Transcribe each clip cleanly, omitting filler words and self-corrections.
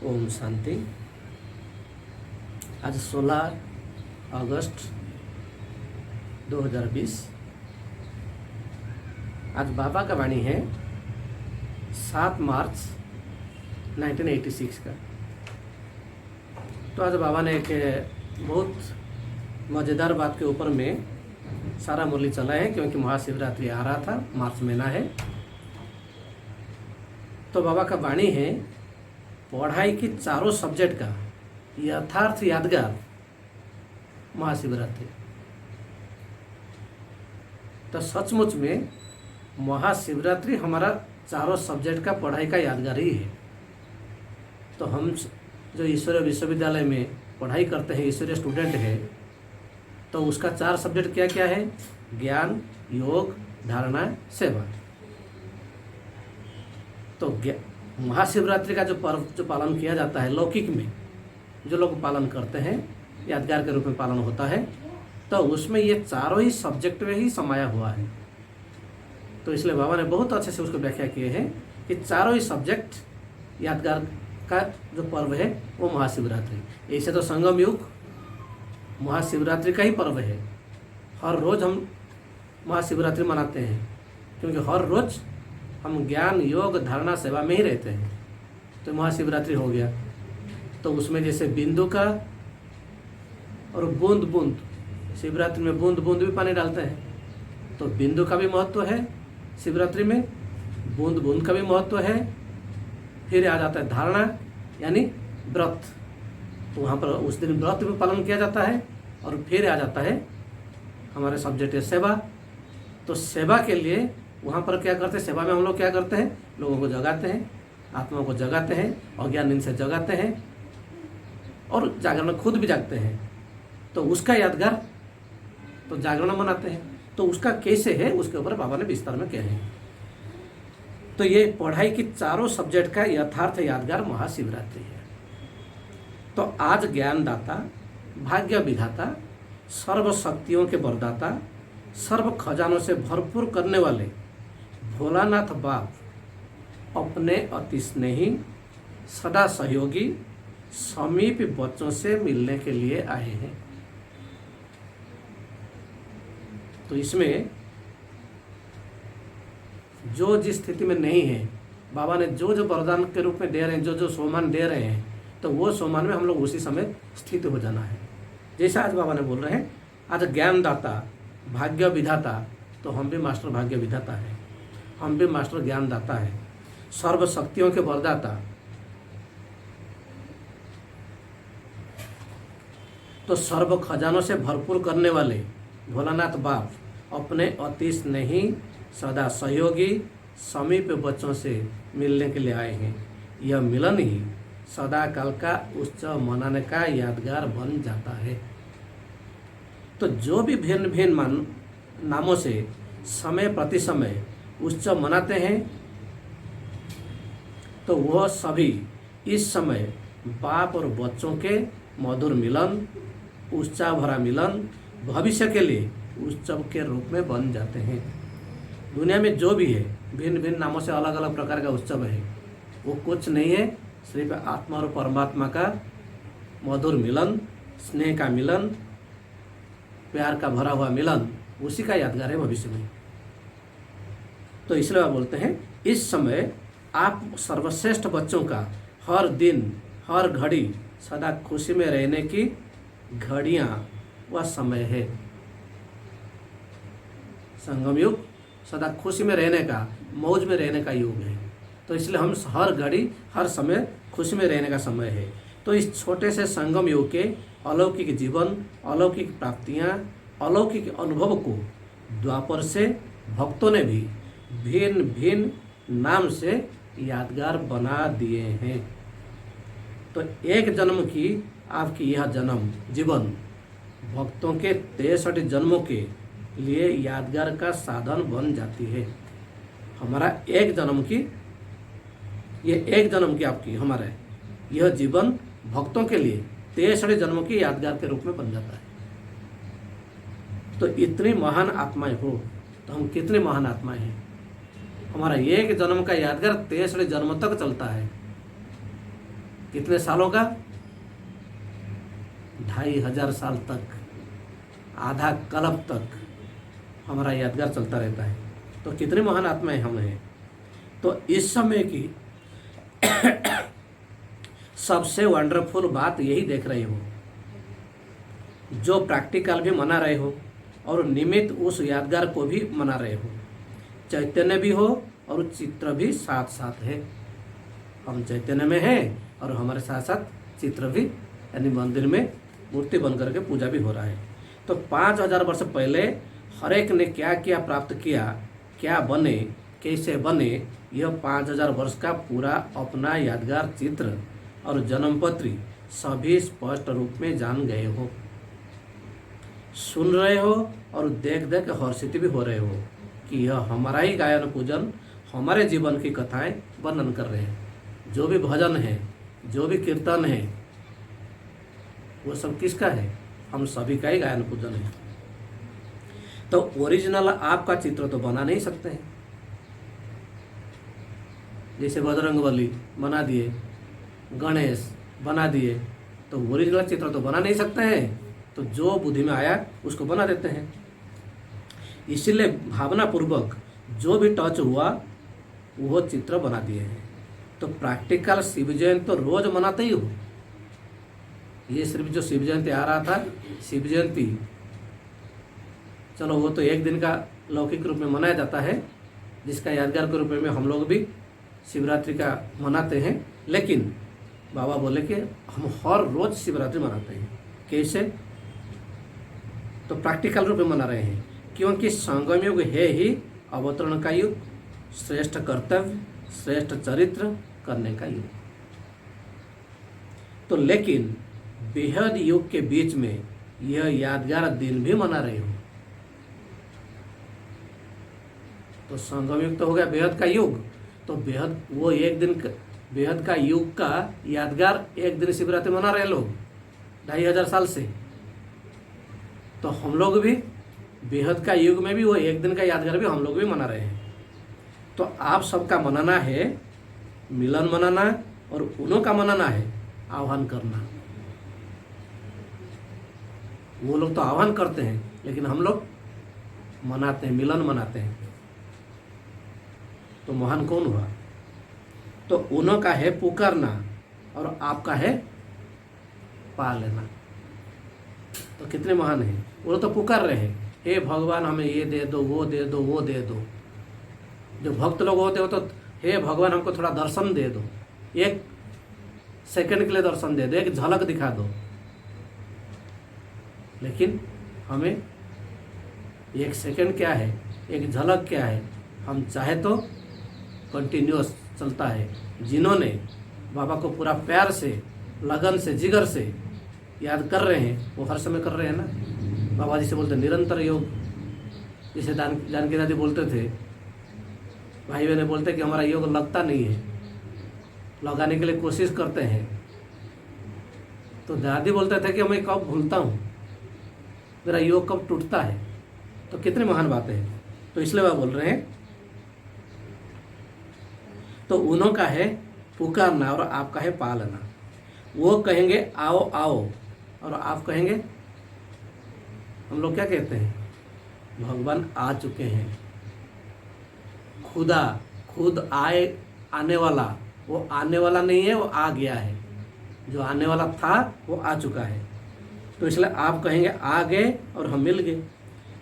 ओम शांति। आज 16 अगस्त 2020। आज बाबा का वाणी है 7 मार्च 1986 का। तो आज बाबा ने एक बहुत मज़ेदार बात के ऊपर में सारा मुरली चला है, क्योंकि महाशिवरात्रि आ रहा था, मार्च महीना है। तो बाबा का वाणी है पढ़ाई की चारों सब्जेक्ट का यथार्थ यादगार महाशिवरात्रि। तो सचमुच में महाशिवरात्रि हमारा चारों सब्जेक्ट का पढ़ाई का यादगार ही है। तो हम जो ईश्वरीय विश्वविद्यालय में पढ़ाई करते हैं, ईश्वरीय स्टूडेंट है, तो उसका 4 सब्जेक्ट क्या क्या है? ज्ञान, योग, धारणा, सेवा। तो महाशिवरात्रि का जो पर्व जो पालन किया जाता है, लौकिक में जो लोग पालन करते हैं, यादगार के रूप में पालन होता है, तो उसमें ये चारों ही सब्जेक्ट में ही समाया हुआ है। तो इसलिए बाबा ने बहुत अच्छे से उसको व्याख्या किए हैं कि चारों ही सब्जेक्ट यादगार का जो पर्व है वो महाशिवरात्रि। ऐसे तो संगम युग महाशिवरात्रि का ही पर्व है। हर रोज़ हम महाशिवरात्रि मनाते हैं, क्योंकि हर रोज़ हम ज्ञान, योग, धारणा, सेवा में ही रहते हैं। तो महाशिवरात्रि हो गया, तो उसमें जैसे बिंदु का और बूंद बूंद, शिवरात्रि में बूंद बूंद भी पानी डालते हैं, तो बिंदु का भी महत्व है शिवरात्रि में, बूंद बूंद का भी महत्व है। फिर आ जाता है धारणा यानी व्रत, तो वहाँ पर उस दिन व्रत भी पालन किया जाता है। और फिर आ जाता है हमारे सब्जेक्ट है सेवा। तो सेवा के लिए वहाँ पर क्या करते हैं? सेवा में हम लोग क्या करते हैं? लोगों को जगाते हैं, आत्मा को जगाते हैं, अज्ञान नींद से जगाते हैं, और जागरण खुद भी जागते हैं। तो उसका यादगार तो जागरण मनाते हैं। तो उसका कैसे है, उसके ऊपर बाबा ने विस्तार में कहा है। तो ये पढ़ाई की चारों सब्जेक्ट का यथार्थ यादगार महाशिवरात्रि है। तो आज ज्ञानदाता, भाग्य विधाता, सर्व शक्तियों के वरदाता, सर्व खजानों से भरपूर करने वाले भोलानाथ बाप अपने अति स्नेही, सदा सहयोगी, समीप बच्चों से मिलने के लिए आए हैं। तो इसमें जो जिस स्थिति में नहीं है, बाबा ने जो जो वरदान के रूप में दे रहे हैं, जो जो सोमान दे रहे हैं, तो वो सोमान में हम लोग उसी समय स्थित हो जाना है। जैसा आज बाबा ने बोल रहे हैं, आज ज्ञानदाता, भाग्य विधाता, तो हम भी मास्टर भाग्य विधाता है, हम भी मास्टर ज्ञानदाता है। सर्व शक्तियों के वरदाता, तो सर्व खजानों से भरपूर करने वाले भोलानाथ बाप अपने अति स्नेही, सदा सहयोगी, समीप बच्चों से मिलने के लिए आए हैं। यह मिलन ही सदा काल का उत्सव मनाने का यादगार बन जाता है। तो जो भी भिन्न भिन्न नामों से समय प्रति समय उत्सव मनाते हैं, तो वह सभी इस समय बाप और बच्चों के मधुर मिलन, उत्साह भरा मिलन भविष्य के लिए उत्सव के रूप में बन जाते हैं। दुनिया में जो भी है, भिन्न भिन्न नामों से अलग अलग प्रकार का उत्सव है, वो कुछ नहीं है, सिर्फ आत्मा और परमात्मा का मधुर मिलन, स्नेह का मिलन, प्यार का भरा हुआ मिलन, उसी का यादगार है भविष्य में। तो इसलिए आप बोलते हैं, इस समय आप सर्वश्रेष्ठ बच्चों का हर दिन, हर घड़ी सदा खुशी में रहने की घड़ियाँ व समय है। संगम युग सदा खुशी में रहने का, मौज में रहने का युग है। तो इसलिए हम हर घड़ी, हर समय खुशी में रहने का समय है। तो इस छोटे से संगम युग के अलौकिक जीवन, अलौकिक प्राप्तियाँ, अलौकिक अनुभव को द्वापर से भक्तों ने भी भिन्न भिन्न नाम से यादगार बना दिए हैं। तो एक जन्म की आपकी यह जन्म जीवन भक्तों के 63 जन्मों के लिए यादगार का साधन बन जाती है। हमारा एक जन्म की, ये एक जन्म की आपकी, हमारा यह जीवन भक्तों के लिए 63 जन्मों की यादगार के रूप में बन जाता है। तो इतनी महान आत्माएं हो, तो हम कितने महान आत्माएं हैं। हमारा एक जन्म का यादगार 23 जन्म तक चलता है। कितने सालों का? 2500 साल तक, आधा कल्प तक हमारा यादगार चलता रहता है। तो कितनी महान आत्माएं हम हैं। तो इस समय की सबसे वंडरफुल बात यही देख रहे हो, जो प्रैक्टिकल भी मना रहे हो और निमित्त उस यादगार को भी मना रहे हो। चैतन्य भी हो और चित्र भी साथ साथ है। हम चैतन्य में हैं और हमारे साथ साथ चित्र भी, यानी मंदिर में मूर्ति बन करके पूजा भी हो रहा है। तो 5000 वर्ष पहले हर एक ने क्या क्या प्राप्त किया, क्या बने, कैसे बने, यह 5000 वर्ष का पूरा अपना यादगार चित्र और जन्मपत्री सभी स्पष्ट रूप में जान गए हो, सुन रहे हो और देख देख हर्षित भी हो रहे हो कि यह हमारा ही गायन पूजन, हमारे जीवन की कथाएं वर्णन कर रहे हैं। जो भी भजन है, जो भी कीर्तन है, वो सब किसका है? हम सभी का ही गायन पूजन है। तो ओरिजिनल आपका चित्र तो बना नहीं सकते हैं। जैसे बजरंगबली बना दिए, गणेश बना दिए, तो ओरिजिनल चित्र तो बना नहीं सकते हैं। तो जो बुद्धि में आया उसको बना देते हैं। इसीलिए भावना पूर्वक जो भी टच हुआ वो चित्र बना दिए हैं। तो प्रैक्टिकल शिव जयंती तो रोज मनाते ही हो। ये सिर्फ जो शिव जयंती आ रहा था, शिव जयंती, चलो वो तो एक दिन का लौकिक रूप में मनाया जाता है, जिसका यादगार के रूप में हम लोग भी शिवरात्रि का मनाते हैं। लेकिन बाबा बोले कि हम हर रोज शिवरात्रि मनाते हैं। कैसे? तो प्रैक्टिकल रूप में मना रहे हैं, क्योंकि संगम युग है ही अवतरण का युग, श्रेष्ठ कर्तव्य, श्रेष्ठ चरित्र करने का युग। तो लेकिन बेहद युग के बीच में यह यादगार दिन भी मना रहे हो। तो संगम युग तो हो गया बेहद का युग, तो बेहद वो एक दिन बेहद का युग का यादगार एक दिन शिवरात्रि मना रहे लोग 2500 साल से। तो हम लोग भी बेहद का युग में भी वो एक दिन का यादगार भी हम लोग भी मना रहे हैं। तो आप सबका मनाना है, मिलन मनाना, और उन्हों का मनाना है आह्वान करना। वो लोग तो आह्वान करते हैं, लेकिन हम लोग मनाते हैं, मिलन मनाते हैं। तो महान कौन हुआ? तो उन्हों का है पुकारना और आपका है पा लेना। तो कितने महान हैं। वो तो पुकार रहे हैं, हे भगवान हमें ये दे दो, वो दे दो, वो दे दो। जो भक्त लोग होते हो तो हे भगवान हमको थोड़ा दर्शन दे दो, एक सेकंड के लिए दर्शन दे दो, एक झलक दिखा दो। लेकिन हमें एक सेकंड क्या है, एक झलक क्या है, हम चाहे तो कंटिन्यूअस चलता है। जिन्होंने बाबा को पूरा प्यार से, लगन से, जिगर से याद कर रहे हैं, वो हर समय कर रहे हैं ना। बाबा जी से बोलते निरंतर योग। जिसे जानकी दादी बोलते थे, भाई बहने बोलते कि हमारा योग लगता नहीं है, लगाने के लिए कोशिश करते हैं। तो दादी बोलते थे कि मैं कब भूलता हूँ, मेरा योग कब टूटता है। तो कितनी महान बातें हैं। तो इसलिए वह बोल रहे हैं, तो उन्हों का है पुकारना और आपका है पालना। वो कहेंगे आओ आओ, और आप कहेंगे, हम लोग क्या कहते हैं, भगवान आ चुके हैं। खुदा खुद आने वाला, वो आने वाला नहीं है, वो आ गया है। जो आने वाला था वो आ चुका है। तो इसलिए आप कहेंगे आ गए और हम मिल गए।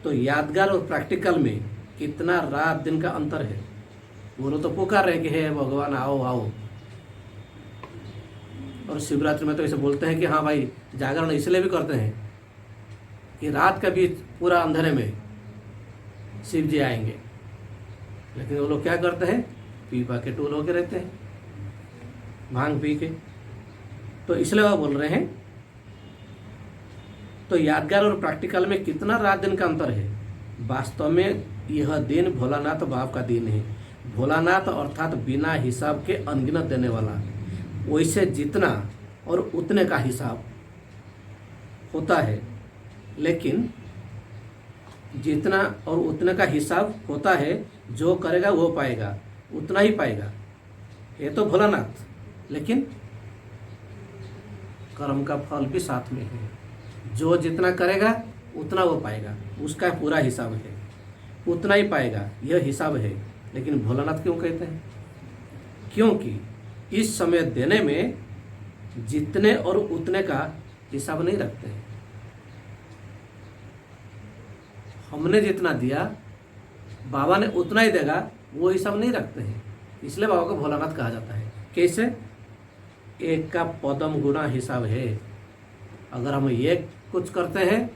तो यादगार और प्रैक्टिकल में कितना रात दिन का अंतर है। वो लोग तो पुकार रहे कि हे भगवान आओ आओ। और शिवरात्रि में तो ऐसे बोलते हैं कि हाँ भाई, जागरण इसलिए भी करते हैं कि रात के बीच पूरा अंधेरे में शिव जी आएंगे। लेकिन वो लोग क्या करते हैं, पी पा के टूल होके रहते हैं, भांग पी के। तो इसलिए वो बोल रहे हैं, तो यादगार और प्रैक्टिकल में कितना रात दिन का अंतर है। वास्तव में यह दिन भोलानाथ बाप का दिन है। भोलानाथ अर्थात बिना हिसाब के अनगिनत देने वाला। वैसे जितना और उतने का हिसाब होता है, लेकिन जितना और उतने का हिसाब होता है, जो करेगा वो पाएगा, उतना ही पाएगा। ये तो भोलानाथ, लेकिन कर्म का फल भी साथ में है। जो जितना करेगा उतना वो पाएगा, उसका पूरा हिसाब है, उतना ही पाएगा, यह हिसाब है। लेकिन भोलानाथ क्यों कहते हैं? क्योंकि इस समय देने में जितने और उतने का हिसाब नहीं रखते हैं। हमने जितना दिया बाबा ने उतना ही देगा, वो हिसाब नहीं रखते हैं। इसलिए बाबा को भोलानाथ कहा जाता है। कैसे? एक का पदम गुना हिसाब है। अगर हम एक कुछ करते हैं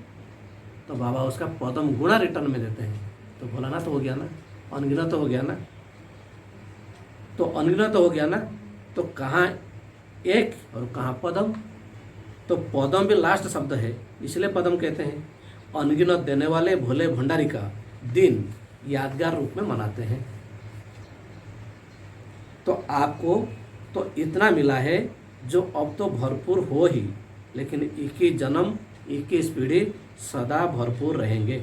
तो बाबा उसका पदम गुना रिटर्न में देते हैं। तो भोलानाथ हो गया ना, अनगिनत हो गया ना। तो अनगिनत हो गया ना, तो कहाँ एक और कहाँ पदम? तो पदम भी लास्ट शब्द है, इसलिए पदम कहते हैं। अनगिनत देने वाले भोले भंडारी का दिन यादगार रूप में मनाते हैं। तो आपको तो इतना मिला है जो अब तो भरपूर हो ही, लेकिन 21 जन्म 21 पीढ़ी सदा भरपूर रहेंगे।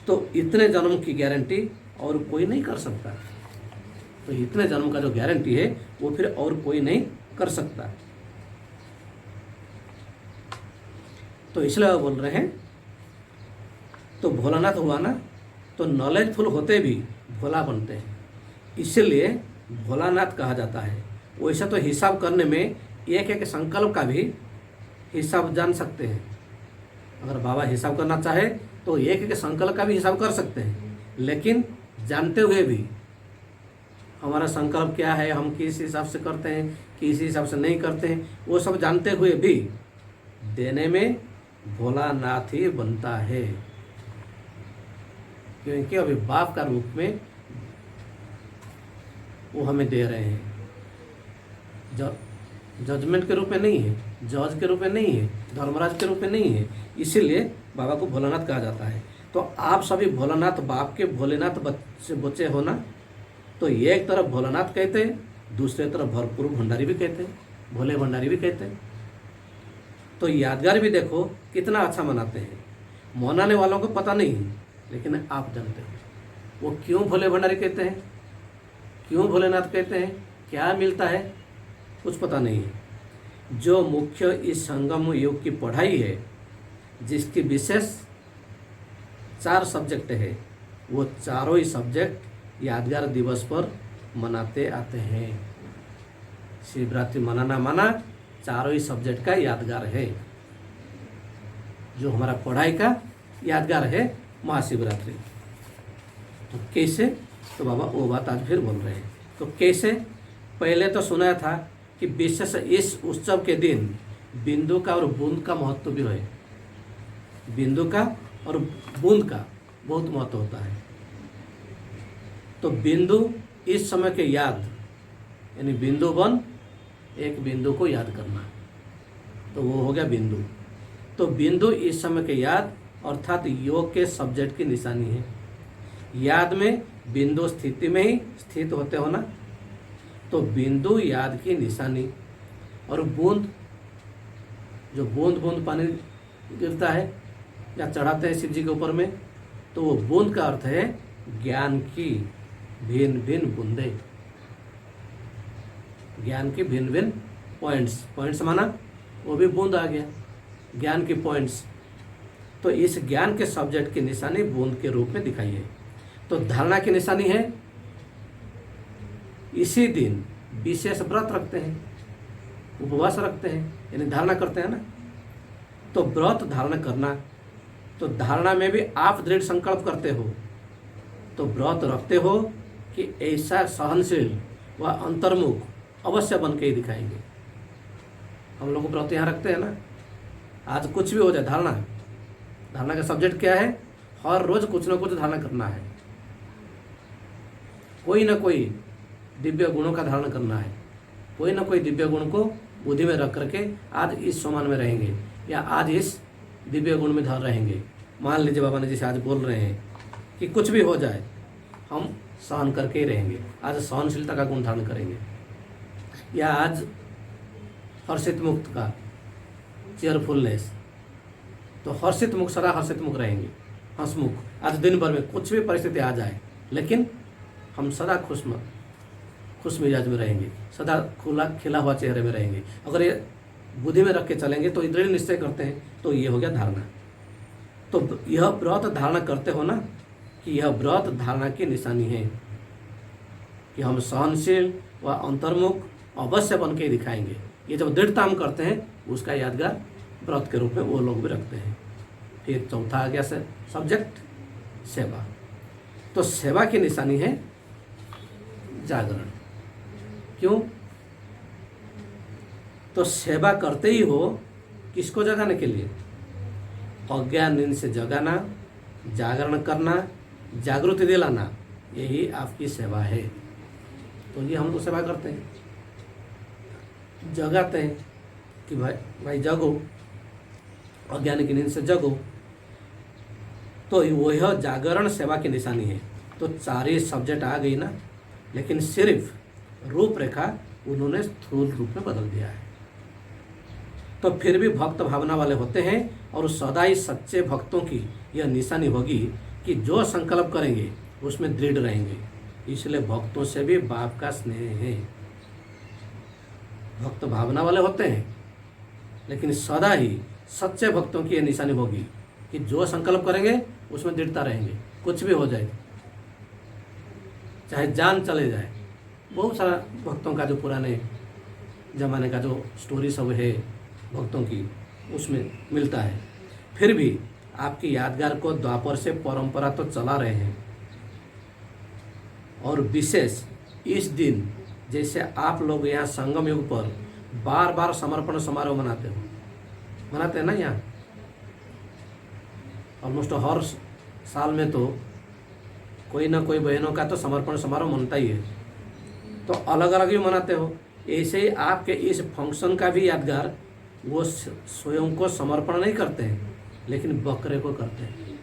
तो इतने जन्म की गारंटी और कोई नहीं कर सकता। तो इतने जन्म का जो गारंटी है वो फिर और कोई नहीं कर सकता। तो इसलिए वो बोल रहे हैं, तो भोलानाथ हुआ ना, तो नॉलेजफुल होते भी भोला बनते हैं, इसलिए भोलानाथ कहा जाता है। वैसे तो हिसाब करने में एक एक संकल्प का भी हिसाब जान सकते हैं। अगर बाबा हिसाब करना चाहे तो एक एक संकल्प का भी हिसाब कर सकते हैं, लेकिन जानते हुए भी हमारा संकल्प क्या है, हम किस हिसाब से करते हैं, किस हिसाब से नहीं करते हैं, वो सब जानते हुए भी देने में भोलानाथ ही बनता है। क्योंकि अभी बाप का रूप में वो हमें दे रहे हैं। जजमेंट के रूप में नहीं है, जज के रूप में नहीं है, धर्मराज के रूप में नहीं है। इसीलिए बाबा को भोलानाथ कहा जाता है। तो आप सभी भोलानाथ बाप के भोलेनाथ बच्चे हो ना। तो एक तरफ भोलानाथ कहते हैं, दूसरे तरफ भरपूर भंडारी भी कहते हैं, भोले भंडारी भी कहते हैं। तो यादगार भी देखो कितना अच्छा मनाते हैं। मनाने वालों को पता नहीं है, लेकिन आप जानते हो वो क्यों भोले भंडारी कहते हैं, क्यों भोलेनाथ कहते हैं, क्या मिलता है, कुछ पता नहीं है। जो मुख्य इस संगम युग की पढ़ाई है, जिसकी विशेष 4 सब्जेक्ट है, वो चारों ही सब्जेक्ट यादगार दिवस पर मनाते आते हैं। शिवरात्रि मनाना माना चारों ही सब्जेक्ट का यादगार है। जो हमारा पढ़ाई का यादगार है महाशिवरात्रि। तो कैसे? तो बाबा वो बात आज फिर बोल रहे हैं। तो कैसे? पहले तो सुना था कि विशेष इस उत्सव के दिन बिंदु का और बूंद का महत्व भी है। बिंदु का और बूंद का बहुत महत्व होता है। तो बिंदु इस समय के याद, यानी बिंदु बन एक बिंदु को याद करना, तो वो हो गया बिंदु। तो बिंदु इस समय के याद अर्थात योग के सब्जेक्ट की निशानी है। याद में बिंदु स्थिति में ही स्थित होते हो ना, तो बिंदु याद की निशानी। और बूंद, जो बूंद बूंद पानी गिरता है या चढ़ाते हैं शिव जी के ऊपर में, तो वो बूंद का अर्थ है ज्ञान की भिन्न भिन्न बूंदे, ज्ञान की भिन्न भिन्न पॉइंट्स। पॉइंट्स माना वो भी बूंद आ गया, ज्ञान की पॉइंट्स। तो इस ज्ञान के सब्जेक्ट की निशानी बूंद के रूप में दिखाई है। तो धारणा की निशानी है, इसी दिन विशेष व्रत रखते हैं, उपवास रखते हैं, यानी धारणा करते हैं ना। तो व्रत धारणा करना, तो धारणा में भी आप दृढ़ संकल्प करते हो, तो व्रत रखते हो कि ऐसा सहनशील व अंतर्मुख अवश्य बन के ही दिखाएंगे। हम लोग व्रत यहाँ रखते हैं ना, आज कुछ भी हो जाए, धारणा का सब्जेक्ट क्या है? हर रोज कुछ ना कुछ धारणा करना है, कोई ना कोई दिव्य गुणों का धारण करना है, कोई ना कोई दिव्य गुण को बुद्धि में रख करके आज इस सोमान में रहेंगे या आज इस दिव्य गुण में धार रहेंगे। मान लीजिए बाबा ने जैसे आज बोल रहे हैं कि कुछ भी हो जाए हम सहन करके ही रहेंगे, आज सहनशीलता का गुण धारण करेंगे, या आज हर्षित मुक्त का चेयरफुलनेस, तो हर्षित मुख सदा हर्षित मुख रहेंगे, हंसमुख। आज दिन भर में कुछ भी परिस्थिति आ जाए, लेकिन हम सदा खुश मिजाज में रहेंगे, सदा खुला खिला हुआ चेहरे में रहेंगे। अगर ये बुद्धि में रख के चलेंगे तो दृढ़ निश्चय करते हैं, तो ये हो गया धारणा। तो यह व्रत धारणा करते हो ना, कि यह व्रत धारणा की निशानी है कि हम सहनशील व अंतर्मुख अवश्य बन के दिखाएंगे। ये जब दृढ़ता हम करते हैं, उसका यादगार व्रत के रूप में वो लोग भी रखते हैं। फिर चौथा आ गया सब्जेक्ट सेवा। तो सेवा की निशानी है जागरण। क्यों? तो सेवा करते ही हो किसको जगाने के लिए? अज्ञान नींद से जगाना, जागरण करना, जागृति दिलाना, यही आपकी सेवा है। तो ये हम तो सेवा करते हैं, जगाते हैं कि भाई जगो, अज्ञान की नींद से जगो। तो वह जागरण सेवा की निशानी है। तो 4 ही सब्जेक्ट आ गई ना, लेकिन सिर्फ रूपरेखा उन्होंने स्थूल रूप में बदल दिया है। तो फिर भी भक्त भावना वाले होते हैं, और सदा ही सच्चे भक्तों की यह निशानी होगी कि जो संकल्प करेंगे उसमें दृढ़ रहेंगे। इसलिए भक्तों से भी बाप का स्नेह है। भक्त भावना वाले होते हैं, लेकिन सदा ही सच्चे भक्तों की यह निशानी होगी कि जो संकल्प करेंगे उसमें दृढ़ता रहेंगे, कुछ भी हो जाए, चाहे जान चले जाए। बहुत सारा भक्तों का जो पुराने ज़माने का जो स्टोरी सब है भक्तों की, उसमें मिलता है। फिर भी आपकी यादगार को द्वापर से परंपरा तो चला रहे हैं, और विशेष इस दिन जैसे आप लोग यहाँ संगम युग पर बार बार समर्पण समारोह मनाते हैं ना। यहाँ ऑलमोस्ट हर साल में तो कोई ना कोई बहनों का तो समर्पण समारोह मनता ही है, तो अलग अलग भी मनाते हो। ऐसे ही आपके इस फंक्शन का भी यादगार वो स्वयं को समर्पण नहीं करते हैं, लेकिन बकरे को करते हैं,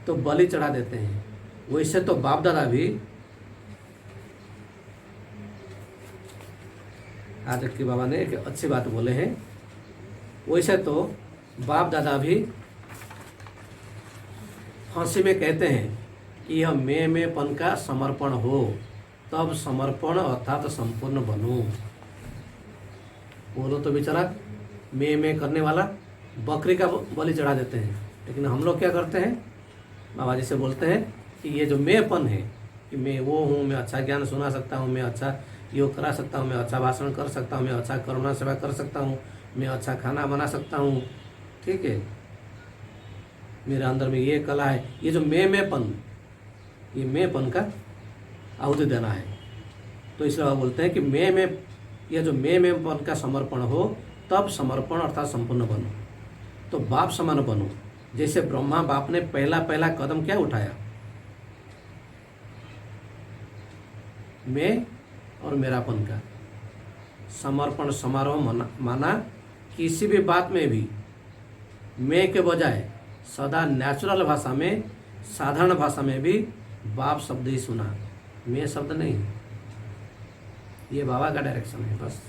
तो बलि चढ़ा देते हैं। वैसे तो बाप दादा भी, आज के बाबा ने एक अच्छी बात बोले हैं, वैसे तो बाप दादा भी हंसी में कहते हैं कि यह मैं पन का समर्पण हो, तब समर्पण अर्थात संपूर्ण बनो। बोलो तो बेचारा मैं करने वाला बकरी का बलि चढ़ा देते हैं, लेकिन हम लोग क्या करते हैं? बाबा जी से बोलते हैं कि ये जो मैंपन है, कि मैं वो हूँ, मैं अच्छा ज्ञान सुना सकता हूँ, मैं अच्छा योग करा सकता हूँ, मैं अच्छा भाषण कर सकता हूँ, मैं अच्छा करुणा सेवा कर सकता हूँ, मैं अच्छा खाना बना सकता हूँ, ठीक है, मेरे अंदर में ये कला है। ये जो मैंपन, ये मैंपन का आहुति देना है। तो इसलिए बाबा बोलते हैं कि मैं यह जो मैंपन का समर्पण हो, तब समर्पण अर्थात संपूर्ण बनो। तो बाप समान बनो। जैसे ब्रह्मा बाप ने पहला कदम क्या उठाया? मैं और मेरापन का समर्पण समारोह माना। किसी भी बात में भी मैं के बजाय सदा नेचुरल भाषा में, साधारण भाषा में भी बाप शब्द ही सुना, मैं शब्द नहीं। ये बाबा का डायरेक्शन है बस।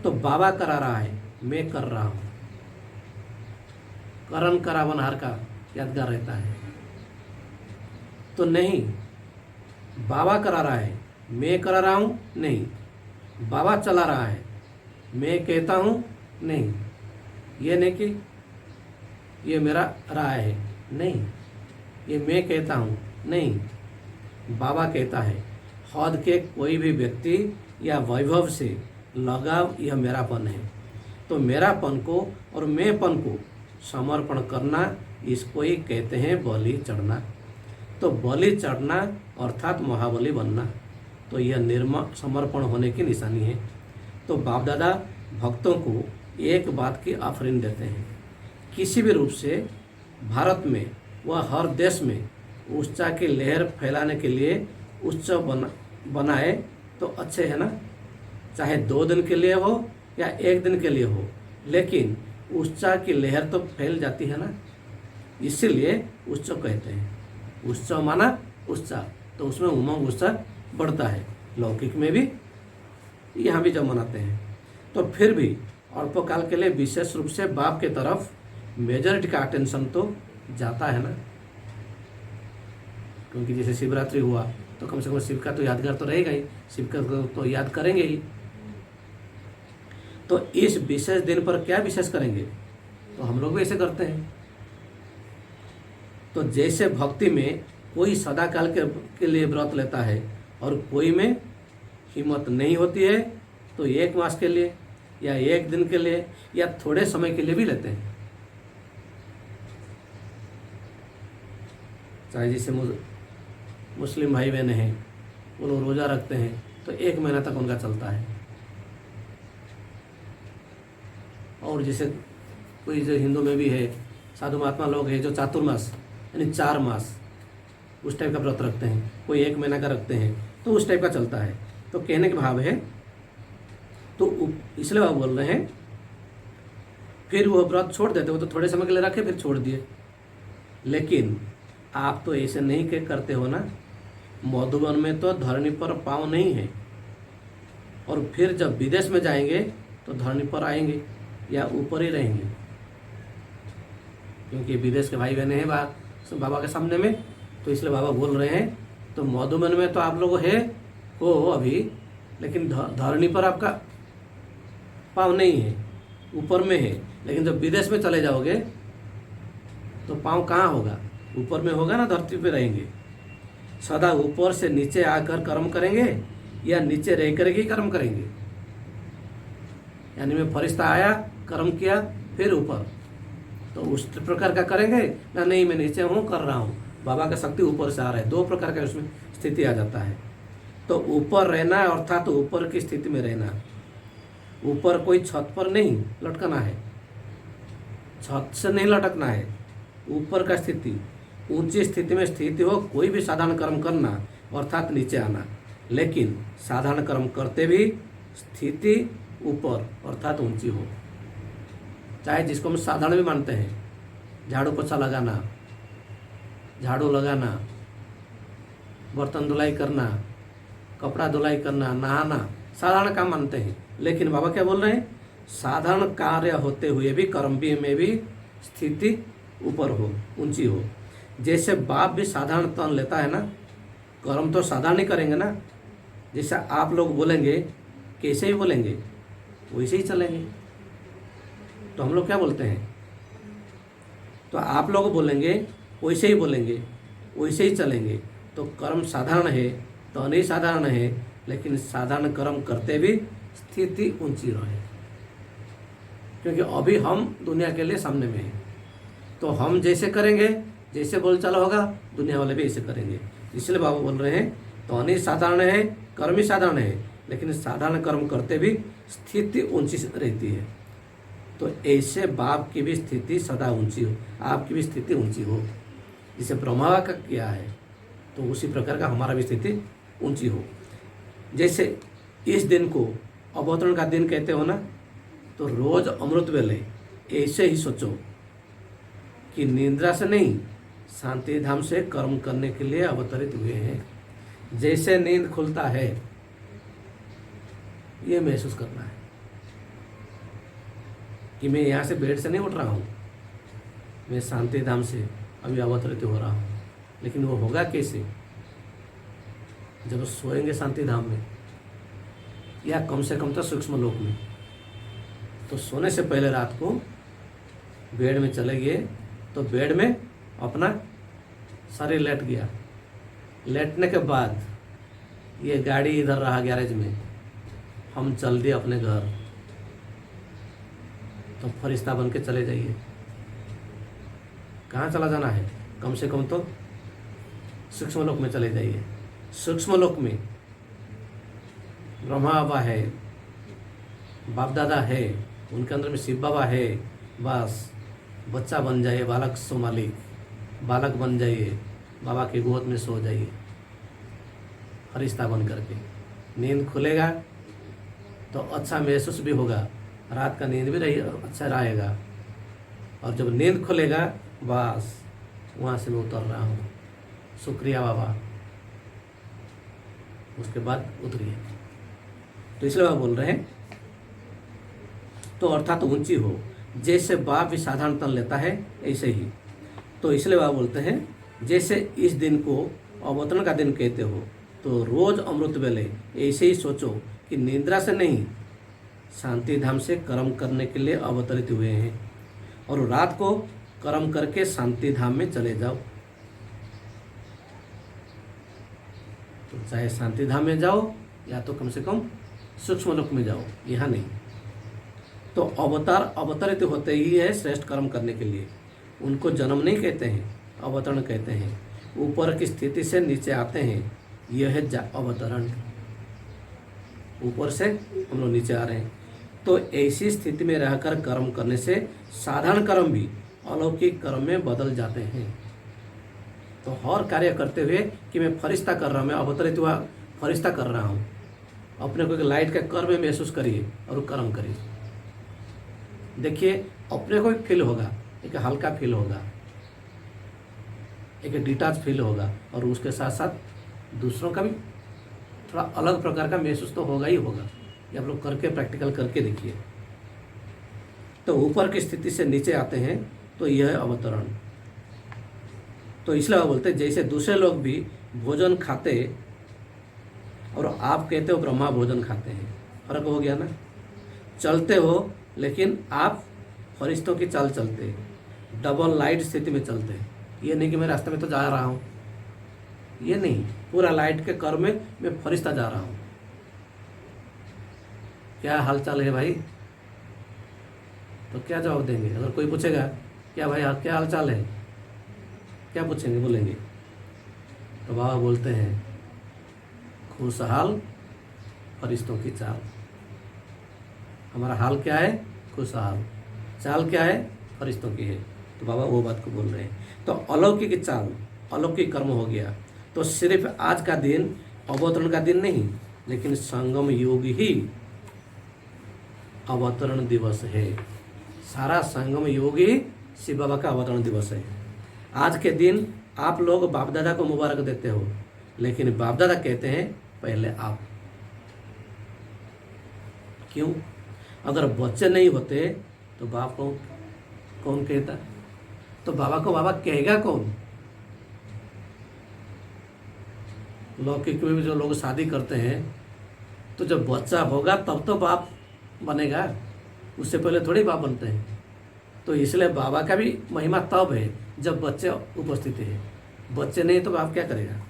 तो बाबा करा रहा है, मैं कर रहा हूँ। करण करावनहार का यादगार रहता है। तो नहीं, बाबा करा रहा है, मैं करा रहा हूँ नहीं। बाबा चला रहा है, मैं कहता हूँ नहीं। ये नहीं कि ये मेरा राय है, नहीं, ये मैं कहता हूँ नहीं, बाबा कहता है। हद के कोई भी व्यक्ति या वैभव से लगाव, यह मेरापन है। तो मेरापन को और मैंपन को समर्पण करना, इसको ही कहते हैं बलि चढ़ना। तो बलि चढ़ना अर्थात महाबली बनना, तो यह समर्पण होने की निशानी है। तो बाप दादा भक्तों को एक बात की आफरीन देते हैं, किसी भी रूप से भारत में व हर देश में उच्चा की लहर फैलाने के लिए उत्सव बनाए तो अच्छे है ना। चाहे 2 दिन के लिए हो या 1 दिन के लिए हो, लेकिन उत्साह की लहर तो फैल जाती है ना, इसीलिए उत्सव कहते हैं। उत्सव माना उत्साह, तो उसमें उमंग उत्साह बढ़ता है। लौकिक में भी, यहाँ भी जब मनाते हैं, तो फिर भी अल्पकाल के लिए विशेष रूप से बाप के तरफ मेजॉरिटी का अटेंशन तो जाता है ना, क्योंकि जैसे शिवरात्रि हुआ तो कम से कम शिव का तो यादगार तो रहेगा ही, शिव का तो याद करेंगे ही। तो इस विशेष दिन पर क्या विशेष करेंगे, तो हम लोग भी ऐसे करते हैं। तो जैसे भक्ति में कोई सदा काल के लिए व्रत लेता है और कोई में हिम्मत नहीं होती है तो 1 मास के लिए या 1 दिन के लिए या थोड़े समय के लिए भी लेते हैं। चाहे जैसे मुस्लिम भाई बहन हैं, वो लोग रोज़ा रखते हैं तो 1 महीना तक उनका चलता है। और जैसे कोई जो हिंदू में भी है, साधु महात्मा लोग हैं जो चातुर्मास यानी 4 मास उस टाइप का व्रत रखते हैं, कोई 1 महीना का रखते हैं, तो उस टाइप का चलता है। तो कहने के भाव है, तो इसलिए वह बोल रहे हैं फिर वो व्रत छोड़ देते, वो तो थोड़े समय के लिए रखे फिर छोड़ दिए। लेकिन आप तो ऐसे नहीं करते हो ना। मधुबन में तो धरनी पर पाँव नहीं है, और फिर जब विदेश में जाएंगे तो धरनी पर आएंगे या ऊपर ही रहेंगे, क्योंकि विदेश के भाई बहने हैं बाबा के सामने में। तो इसलिए बाबा बोल रहे हैं तो मधुबन में तो आप लोग हो अभी, लेकिन धरनी पर आपका पाँव नहीं है, ऊपर में है। लेकिन जब विदेश में चले जाओगे तो पाँव कहाँ होगा, ऊपर में होगा ना, धरती पे रहेंगे। सदा ऊपर से नीचे आकर कर्म करेंगे या नीचे रह कर ही कर्म करेंगे। यानी में फरिश्ता आया, कर्म किया, फिर ऊपर, तो उस प्रकार का करेंगे ना, नहीं मैं नीचे हूँ कर रहा हूँ, बाबा का शक्ति ऊपर से आ रहा है। 2 प्रकार का उसमें स्थिति आ जाता है। तो ऊपर रहना अर्थात तो ऊपर की स्थिति में रहना। ऊपर कोई छत पर नहीं लटकना है, छत से नहीं लटकना है, ऊपर का स्थिति, ऊंची स्थिति में स्थिति हो। कोई भी साधारण कर्म करना अर्थात नीचे आना, लेकिन साधारण कर्म करते भी स्थिति ऊपर अर्थात ऊंची हो। चाहे जिसको हम साधारण भी मानते हैं, झाड़ू पोछा लगाना, झाड़ू लगाना, बर्तन धुलाई करना, कपड़ा धुलाई करना, नहाना, साधारण काम मानते हैं। लेकिन बाबा क्या बोल रहे हैं, साधारण कार्य होते हुए भी कर्म भी में भी स्थिति ऊपर हो, ऊंची हो। जैसे बाप भी साधारण तन लेता है ना, कर्म तो साधारण ही करेंगे ना। जैसे आप लोग बोलेंगे कैसे ही बोलेंगे वैसे ही चलेंगे। तो हम लोग क्या बोलते हैं, तो आप लोग बोलेंगे वैसे ही बोलेंगे, वैसे ही चलेंगे। तो कर्म साधारण है तो नहीं साधारण है, लेकिन साधारण कर्म करते भी स्थिति ऊंची रहे। क्योंकि अभी हम दुनिया के लिए सामने में हैं, तो हम जैसे करेंगे, जैसे बोलचाल होगा, दुनिया वाले भी ऐसे करेंगे। इसलिए बाबा बोल रहे हैं तो नहीं साधारण है, कर्म ही साधारण है, लेकिन साधारण कर्म करते भी स्थिति ऊंची रहती है। तो ऐसे बाप की भी स्थिति सदा ऊंची हो, आपकी भी स्थिति ऊंची हो। जिसे ब्रह्मा का किया है तो उसी प्रकार का हमारा भी स्थिति ऊंची हो। जैसे इस दिन को अवतरण का दिन कहते हो ना, तो रोज अमृत वेले ऐसे ही सोचो कि निद्रा से नहीं, शांति धाम से कर्म करने के लिए अवतरित हुए हैं। जैसे नींद खुलता है ये महसूस करना है कि मैं यहाँ से बेड से नहीं उठ रहा हूँ, मैं शांति धाम से अभी अवतरित हो रहा हूँ। लेकिन वो होगा कैसे, जब सोएंगे शांति धाम में या कम से कम तो सूक्ष्म लोक में। तो सोने से पहले रात को बेड में चले गए, तो बेड में अपना शरीर लेट गया। लेटने के बाद ये गाड़ी इधर रहा गैरेज में, हम चल दिए अपने घर। तो फरिश्ता बन के चले जाइए। कहाँ चला जाना है, कम से कम तो सूक्ष्म लोक में चले जाइए। सूक्ष्म लोक में ब्रह्मा बाबा है, बाप दादा है, उनके अंदर में शिव बाबा है। बस बच्चा बन जाइए, बालक सो मालिक, बालक बन जाइए, बाबा के गोद में सो जाइए फरिश्ता बन करके। नींद खुलेगा तो अच्छा महसूस भी होगा, रात का नींद भी रही अच्छा रहेगा। और जब नींद खुलेगा बस वहाँ से मैं उतर रहा हूँ, शुक्रिया बाबा, उसके बाद उतरिए। तो इसलिए वह बोल रहे हैं तो अर्थात ऊंची हो। जैसे बाप भी साधारण तन लेता है ऐसे ही। तो इसलिए वह बोलते हैं जैसे इस दिन को अवतरण का दिन कहते हो, तो रोज अमृत वेले ऐसे ही सोचो कि निद्रा से नहीं शांति धाम से कर्म करने के लिए अवतरित हुए हैं, और रात को कर्म करके शांति धाम में चले जाओ। तो चाहे शांति धाम में जाओ या तो कम से कम सूक्ष्म लोक में जाओ, यहाँ नहीं। तो अवतरित होते ही है श्रेष्ठ कर्म करने के लिए। उनको जन्म नहीं कहते हैं, अवतरण कहते हैं। ऊपर की स्थिति से नीचे आते हैं, यह है अवतरण। ऊपर से हम लोग नीचे आ रहे हैं। तो ऐसी स्थिति में रहकर कर्म करने से साधारण कर्म भी अलौकिक कर्म में बदल जाते हैं। तो हर कार्य करते हुए कि मैं फरिश्ता कर रहा हूँ, मैं अवतरित हुआ फरिश्ता कर रहा हूँ, अपने को एक लाइट का कर्म में महसूस करिए और कर्म करिए। देखिए अपने को एक फील होगा, एक हल्का फील होगा, एक डिटैच फील होगा, और उसके साथ साथ दूसरों का भी थोड़ा अलग प्रकार का महसूस तो होगा ही होगा। ये आप लोग करके प्रैक्टिकल करके देखिए। तो ऊपर की स्थिति से नीचे आते हैं, तो यह है अवतरण। तो इसलिए वो बोलते हैं जैसे दूसरे लोग भी भोजन खाते और आप कहते हो ब्रह्मा भोजन खाते हैं, फर्क हो गया ना। चलते हो लेकिन आप फरिश्तों की चाल चलते, डबल लाइट स्थिति में चलते। ये नहीं कि मैं रास्ते में तो जा रहा हूँ, ये नहीं, पूरा लाइट के कर्म में मैं फरिश्ता जा रहा हूँ। क्या हाल चाल है भाई? तो क्या जवाब देंगे? अगर कोई पूछेगा क्या भाई क्या हाल चाल है, क्या पूछेंगे, बोलेंगे? तो बाबा बोलते हैं खुशहाल फरिश्तों की चाल। हमारा हाल क्या है? खुशहाल। चाल क्या है? फरिश्तों की है। तो बाबा वो बात को बोल रहे हैं। तो अलौकिक चाल, अलौकिक कर्म हो गया। तो सिर्फ आज का दिन अवतरण का दिन नहीं, लेकिन संगम योग ही अवतरण दिवस है। सारा संगम योग ही शिव बाबा का अवतरण दिवस है। आज के दिन आप लोग बाप दादा को मुबारक देते हो, लेकिन बाप दादा कहते हैं पहले आप। क्यों? अगर बच्चे नहीं होते तो बाप को कौन कहता? तो बाबा को बाबा कहेगा कौन? लौकिक में भी जो लोग शादी करते हैं, तो जब बच्चा होगा तब तो बाप बनेगा, उससे पहले थोड़ी बाप बनते हैं। तो इसलिए बाबा का भी महिमा तब है जब बच्चे उपस्थित है। बच्चे नहीं तो बाप क्या करेगा?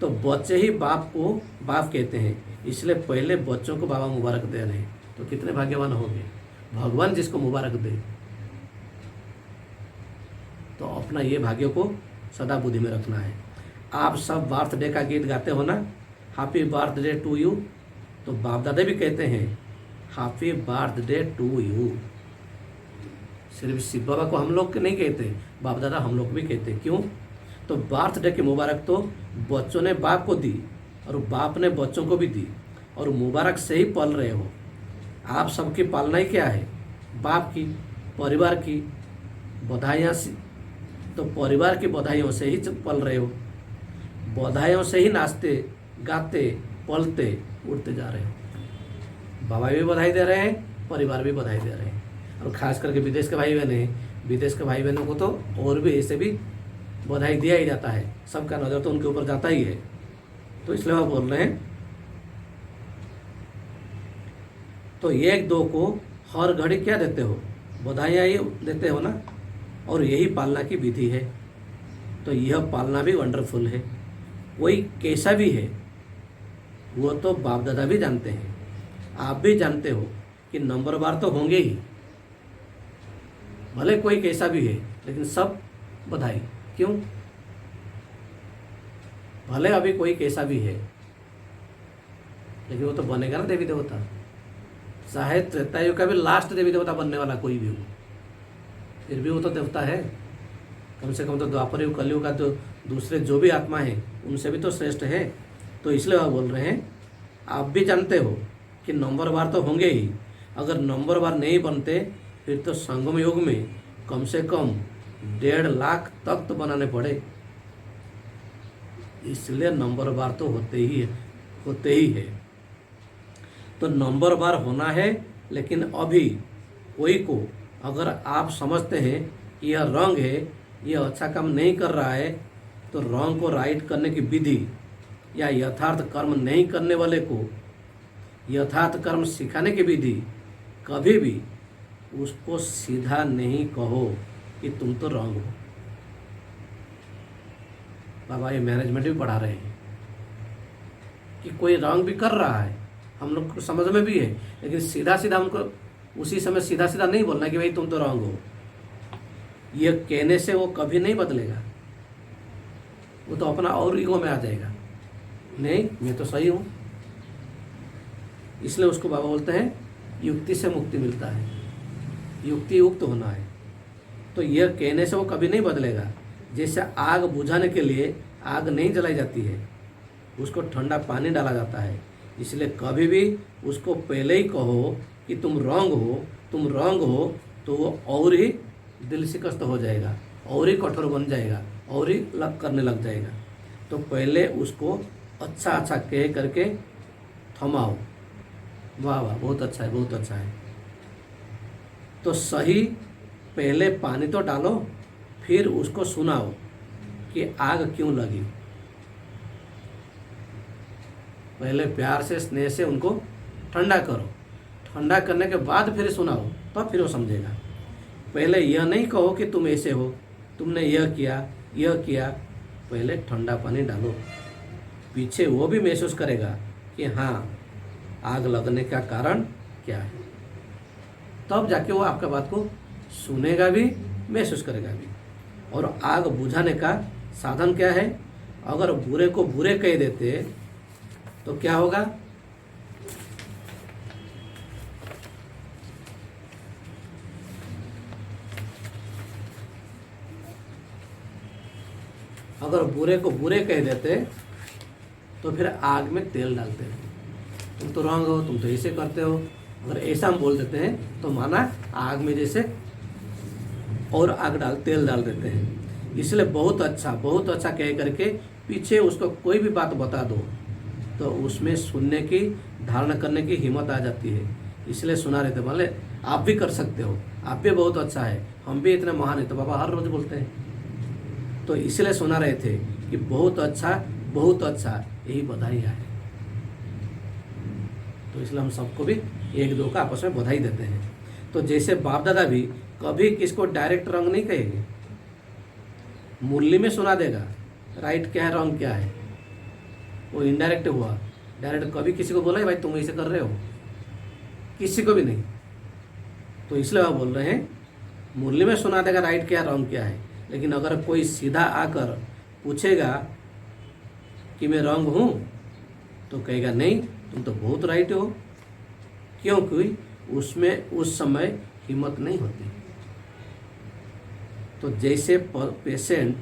तो बच्चे ही बाप को बाप कहते हैं, इसलिए पहले बच्चों को बाबा मुबारक दे रहे हैं। तो कितने भाग्यवान हो गए, भगवान जिसको मुबारक दे। तो अपना ये भाग्य को सदा बुद्धि में रखना है। आप सब बर्थडे का गीत गाते हो ना, हैप्पी बर्थडे टू यू, तो बाप दादा भी कहते हैं हैप्पी बर्थडे टू यू। सिर्फ शिव बाबा को हम लोग नहीं कहते, बाप दादा हम लोग भी कहते। क्यों? तो बर्थडे की मुबारक तो बच्चों ने बाप को दी और बाप ने बच्चों को भी दी, और मुबारक से ही पल रहे हो। आप सबकी पालना ही क्या है? बाप की, परिवार की बधाइयाँ। तो परिवार की बधाइयों से ही पल रहे हो, बधाइयों से ही नाचते गाते पलते उड़ते जा रहे हो। बाबा भी बधाई दे रहे हैं, परिवार भी बधाई दे रहे हैं। और खास करके विदेश के भाई बहन हैं, विदेश के भाई बहनों को तो और भी ऐसे भी बधाई दिया ही जाता है। सबका नज़र तो उनके ऊपर जाता ही है। तो इसलिए वो बोल रहे हैं, तो एक दो को हर घड़ी क्या देते हो? बधाइयाँ ही देते हो ना, और यही पालना की विधि है। तो यह पालना भी वंडरफुल है। कोई कैसा भी है वो तो बाप दादा भी जानते हैं, आप भी जानते हो कि नंबरवार तो होंगे ही, भले कोई कैसा भी है, लेकिन सब बधाई। क्यों? भले अभी कोई कैसा भी है, लेकिन वो तो बनेगा ना देवी देवता। चाहे त्रेता युग का भी लास्ट देवी देवता बनने वाला कोई भी हो, फिर भी वो तो देवता है। कम से कम तो द्वापर युग कलयुग का तो दूसरे जो भी आत्मा है उनसे भी तो श्रेष्ठ है। तो इसलिए वह बोल रहे हैं आप भी जानते हो कि नंबरवार तो होंगे ही। अगर नंबरवार नहीं बनते फिर तो संगम युग में कम से कम 1.5 लाख तक तो बनाने पड़े। इसलिए नंबरवार तो होते ही है। तो नंबरवार होना है, लेकिन अभी कोई को अगर आप समझते हैं कि यह रंग है ये अच्छा काम नहीं कर रहा है तो रॉन्ग को राइट करने की विधि या यथार्थ कर्म नहीं करने वाले को यथार्थ कर्म सिखाने की विधि कभी भी उसको सीधा नहीं कहो कि तुम तो रॉन्ग हो। बाबा ये मैनेजमेंट भी पढ़ा रहे हैं कि कोई रॉन्ग भी कर रहा है, हम लोग को समझ में भी है, लेकिन सीधा सीधा उनको उसी समय सीधा सीधा नहीं बोलना कि भाई तुम तो रॉन्ग हो। ये कहने से वो कभी नहीं बदलेगा, वो तो अपना और ईगो में आ जाएगा, नहीं मैं तो सही हूँ। इसलिए उसको बाबा बोलते हैं युक्ति से मुक्ति मिलता है, युक्ति युक्त होना है। तो यह कहने से वो कभी नहीं बदलेगा। जैसे आग बुझाने के लिए आग नहीं जलाई जाती है, उसको ठंडा पानी डाला जाता है। इसलिए कभी भी उसको पहले ही कहो कि तुम रॉन्ग हो, तुम रॉन्ग हो, तो वो और ही दिल शिकस्त हो जाएगा, और ही कठोर बन जाएगा, और ही करने लग जाएगा। तो पहले उसको अच्छा अच्छा कह करके थमाओ। वाह वाह, बहुत अच्छा है, बहुत अच्छा है। तो सही पहले पानी तो डालो, फिर उसको सुनाओ कि आग क्यों लगी। पहले प्यार से स्नेह से उनको ठंडा करो, ठंडा करने के बाद फिर सुनाओ, तब तो फिर वो समझेगा। पहले यह नहीं कहो कि तुम ऐसे हो, तुमने यह किया। पहले ठंडा पानी डालो, पीछे वो भी महसूस करेगा कि हाँ आग लगने का कारण क्या है। तब जाके वो आपका बात को सुनेगा भी, महसूस करेगा भी। और आग बुझाने का साधन क्या है? अगर बुरे को बुरे कह देते तो क्या होगा? अगर बुरे को बुरे कह देते तो फिर आग में तेल डालते हैं, तुम तो रॉन्ग हो, तुम तो ऐसे करते हो। अगर ऐसा हम बोल देते हैं तो माना आग में जैसे और तेल डाल देते हैं। इसलिए बहुत अच्छा कह करके पीछे उसको कोई भी बात बता दो तो उसमें सुनने की, धारणा करने की हिम्मत आ जाती है। इसलिए सुना रहते, मान ले आप भी कर सकते हो, आप भी बहुत अच्छा है, हम भी इतने महान है, तो बाबा हर रोज बोलते हैं। तो इसलिए सुना रहे थे कि बहुत अच्छा, यही बधाइयाँ है। तो इसलिए हम सबको भी एक दो का आपस में बधाई देते हैं। तो जैसे बाप दादा भी कभी किसको डायरेक्ट रंग नहीं कहेंगे, मुरली में सुना देगा राइट क्या है रॉन्ग क्या है, वो इनडायरेक्ट हुआ। डायरेक्ट कभी किसी को बोला है भाई तुम ऐसे कर रहे हो, किसी को भी नहीं। तो इसलिए वह बोल रहे हैं मुरली में सुना देगा राइट क्या रॉन्ग क्या है, लेकिन अगर कोई सीधा आकर पूछेगा कि मैं रॉन्ग हूँ तो कहेगा नहीं तुम तो बहुत राइट हो, क्योंकि उसमें उस समय हिम्मत नहीं होती। तो जैसे पेशेंट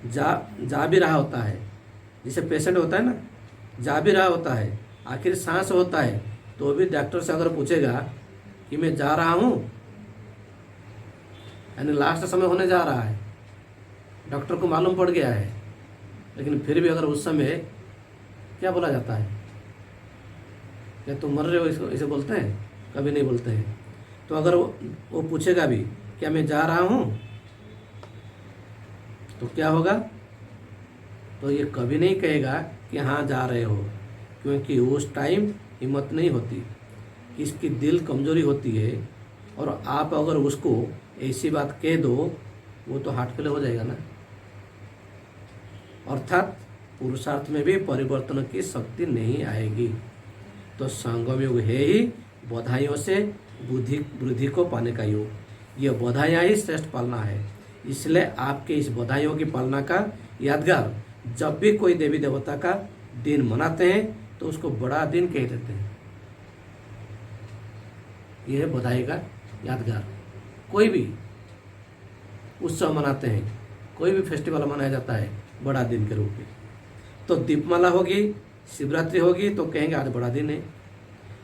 जा भी रहा होता है, जैसे पेशेंट होता है ना, जा भी रहा होता है, आखिर सांस होता है, तो भी डॉक्टर से अगर पूछेगा कि मैं जा रहा हूँ, यानी लास्ट समय होने जा रहा है, डॉक्टर को मालूम पड़ गया है, लेकिन फिर भी अगर उस समय क्या बोला जाता है, क्या तुम मर रहे हो, इसको इसे बोलते हैं? कभी नहीं बोलते हैं। तो अगर वो पूछेगा भी क्या मैं जा रहा हूँ, तो क्या होगा? तो ये कभी नहीं कहेगा कि हाँ जा रहे हो, क्योंकि उस टाइम हिम्मत नहीं होती, इसकी दिल कमजोरी होती है। और आप अगर उसको ऐसी बात कह दो, वो तो हार्ट फेल हो जाएगा ना। अर्थात पुरुषार्थ में भी परिवर्तन की शक्ति नहीं आएगी। तो संगम युग है ही बधाइयों से वृद्धि को पाने का युग। ये बधाइयाँ ही श्रेष्ठ पालना है। इसलिए आपके इस बधाइयों की पालना का यादगार जब भी कोई देवी देवता का दिन मनाते हैं तो उसको बड़ा दिन कह देते हैं। यह है बधाई का यादगार। कोई भी उत्सव मनाते हैं, कोई भी फेस्टिवल मनाया जाता है बड़ा दिन के रूप में। तो दीपमाला होगी, शिवरात्रि होगी तो कहेंगे आज बड़ा दिन है।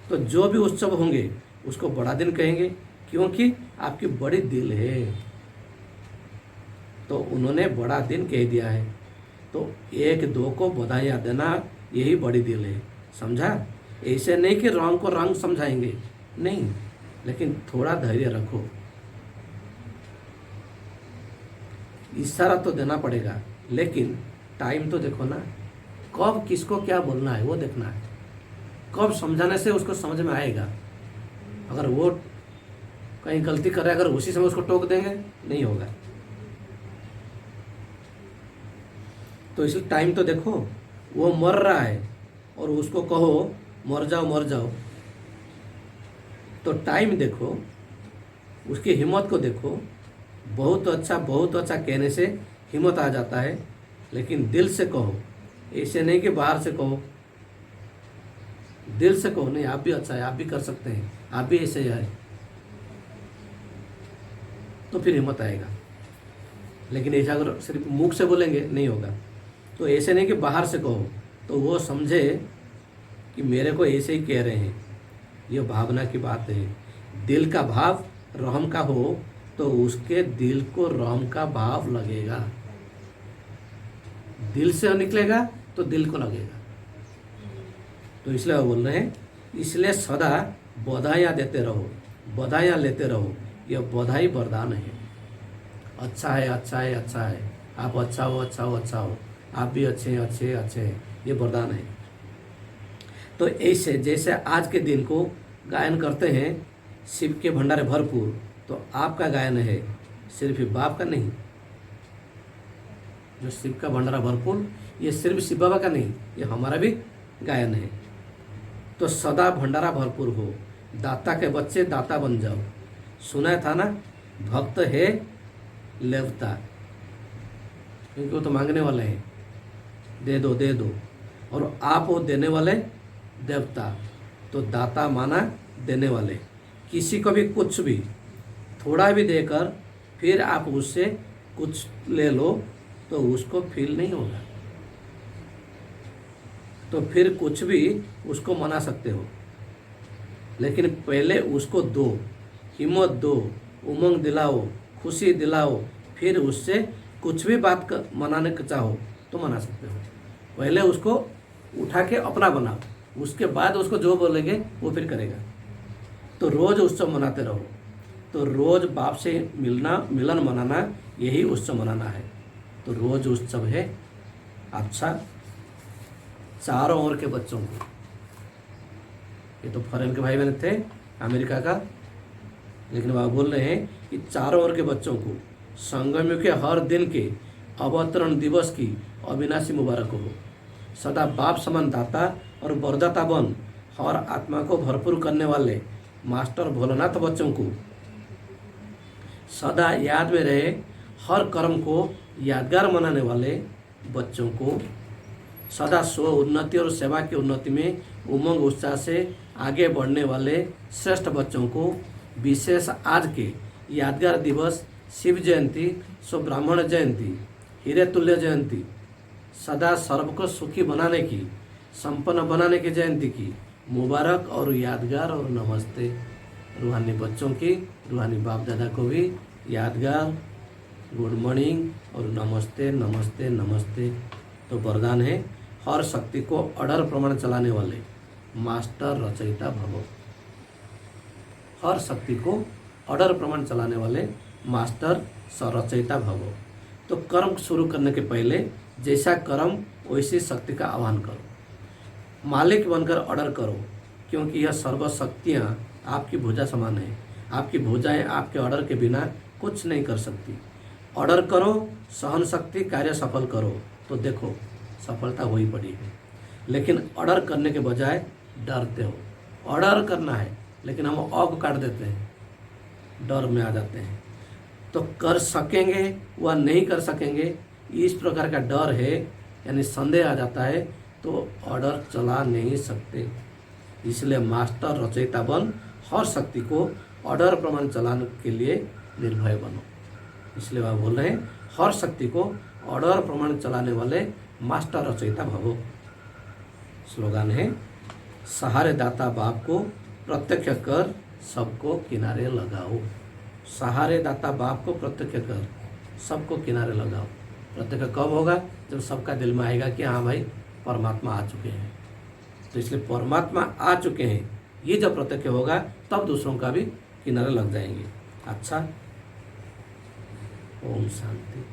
तो जो भी उत्सव होंगे उसको बड़ा दिन कहेंगे, क्योंकि आपकी बड़ी दिल है, तो उन्होंने बड़ा दिन कह दिया है। तो एक दो को बधाइयाँ देना यही बड़ी दिल है, समझा? ऐसे नहीं कि रंग को रंग समझाएंगे, नहीं, लेकिन थोड़ा धैर्य रखो। इशारा तो देना पड़ेगा, लेकिन टाइम तो देखो ना, कब किसको क्या बोलना है वो देखना है, कब समझाने से उसको समझ में आएगा। अगर वो कहीं गलती कर रहा है, अगर उसी समय उसको टोक देंगे नहीं होगा। तो इसलिए टाइम तो देखो, वो मर रहा है और उसको कहो मर जाओ मर जाओ, तो टाइम देखो, उसकी हिम्मत को देखो। बहुत अच्छा कहने से हिम्मत आ जाता है, लेकिन दिल से कहो, ऐसे नहीं कि बाहर से कहो। दिल से कहो नहीं आप भी अच्छा है, आप भी कर सकते हैं, आप भी ऐसे ही है, तो फिर हिम्मत आएगा। लेकिन ऐसा अगर सिर्फ मुख से बोलेंगे नहीं होगा। तो ऐसे नहीं कि बाहर से कहो, तो वो समझे कि मेरे को ऐसे ही कह रहे हैं। ये भावना की बात है। दिल का भाव रहम का हो तो उसके दिल को रहम का भाव लगेगा। दिल से निकलेगा तो दिल को लगेगा। तो इसलिए वो बोल रहे हैं, इसलिए सदा बधाइयाँ देते रहो, बधाइयाँ लेते रहो। यह बधाई वरदान है। अच्छा है अच्छा है अच्छा है, आप अच्छा हो अच्छा हो अच्छा हो, आप भी अच्छे हैं अच्छे हैं अच्छे हैं, ये वरदान है। तो ऐसे जैसे आज के दिन को गायन करते हैं शिव के भंडारे भरपूर, तो आपका गायन है सिर्फ बाप का नहीं। जो शिव का भंडारा भरपूर, ये सिर्फ शिव बाबा का नहीं, ये हमारा भी गायन है। तो सदा भंडारा भरपूर हो, दाता के बच्चे दाता बन जाओ। सुना था ना, भक्त है लेवता, क्योंकि वो तो मांगने वाले हैं, दे दो दे दो। और आप हो देने वाले देवता, तो दाता माना देने वाले। किसी को भी कुछ भी थोड़ा भी देकर फिर आप उससे कुछ ले लो तो उसको फील नहीं होगा, तो फिर कुछ भी उसको मना सकते हो। लेकिन पहले उसको दो, हिम्मत दो, उमंग दिलाओ, खुशी दिलाओ, फिर उससे कुछ भी बात मनाने को चाहो तो मना सकते हो। पहले उसको उठा के अपना बनाओ, उसके बाद उसको जो बोलेंगे वो फिर करेगा। तो रोज़ उत्सव मनाते रहो। तो रोज़ बाप से मिलन मनाना, यही उत्सव मनाना है। तो रोज़ उत्सव है अच्छा चारों ओर के बच्चों को। ये तो फॉरेन के भाई बहन थे अमेरिका का, लेकिन वह बोल रहे हैं कि चारों ओर के बच्चों को संगम के हर दिन के अवतरण दिवस की अविनाशी मुबारक हो। सदा बाप समान दाता और वरदाता बन हर आत्मा को भरपूर करने वाले मास्टर भोलेनाथ बच्चों को सदा याद में रहे। हर कर्म को यादगार बनाने वाले बच्चों को सदा स्व उन्नति और सेवा की उन्नति में उमंग उत्साह से आगे बढ़ने वाले श्रेष्ठ बच्चों को विशेष आज के यादगार दिवस शिव जयंती, स्व ब्राह्मण जयंती, हीरे तुल्य जयंती, सदा सर्व को सुखी बनाने की, संपन्न बनाने की जयंती की मुबारक और यादगार और नमस्ते। रूहानी बच्चों की, रूहानी बाप दादा को भी यादगार गुड मॉर्निंग और नमस्ते नमस्ते नमस्ते। तो वरदान है, हर शक्ति को अडर प्रमाण चलाने वाले मास्टर रचयिता भवो। हर शक्ति को अडर प्रमाण चलाने वाले मास्टर रचयिता भवो। तो कर्म शुरू करने के पहले जैसा कर्म वैसी शक्ति का आह्वान करो, मालिक बनकर ऑर्डर करो, क्योंकि यह सर्वशक्तियाँ आपकी भुजा समान है। आपकी भुजाएं आपके ऑर्डर के बिना कुछ नहीं कर सकती। ऑर्डर करो, सहन शक्ति, कार्य सफल करो, तो देखो सफलता हो ही पड़ी है। लेकिन ऑर्डर करने के बजाय डरते हो। ऑर्डर करना है लेकिन हम औग काट देते हैं, डर में आ जाते हैं। तो कर सकेंगे व नहीं कर सकेंगे, इस प्रकार का डर है, यानी संदेह आ जाता है, तो ऑर्डर चला नहीं सकते। इसलिए मास्टर रचयिता बन हर शक्ति को ऑर्डर प्रमाण चलाने के लिए निर्भय बनो। इसलिए वह बोल रहे हैं, हर शक्ति को ऑर्डर प्रमाण चलाने वाले मास्टर रचयिता भवो। स्लोगन है, सहारे दाता बाप को प्रत्यक्ष कर सबको किनारे लगाओ। सहारे दाता बाप को प्रत्यक्ष कर सबको किनारे लगाओ। प्रत्यक्ष कब होगा? जब सबका दिल में आएगा कि हाँ भाई परमात्मा आ चुके हैं। तो इसलिए परमात्मा आ चुके हैं, ये जब प्रत्यक्ष होगा तब दूसरों का भी किनारे लग जाएंगे। अच्छा, ओम शांति।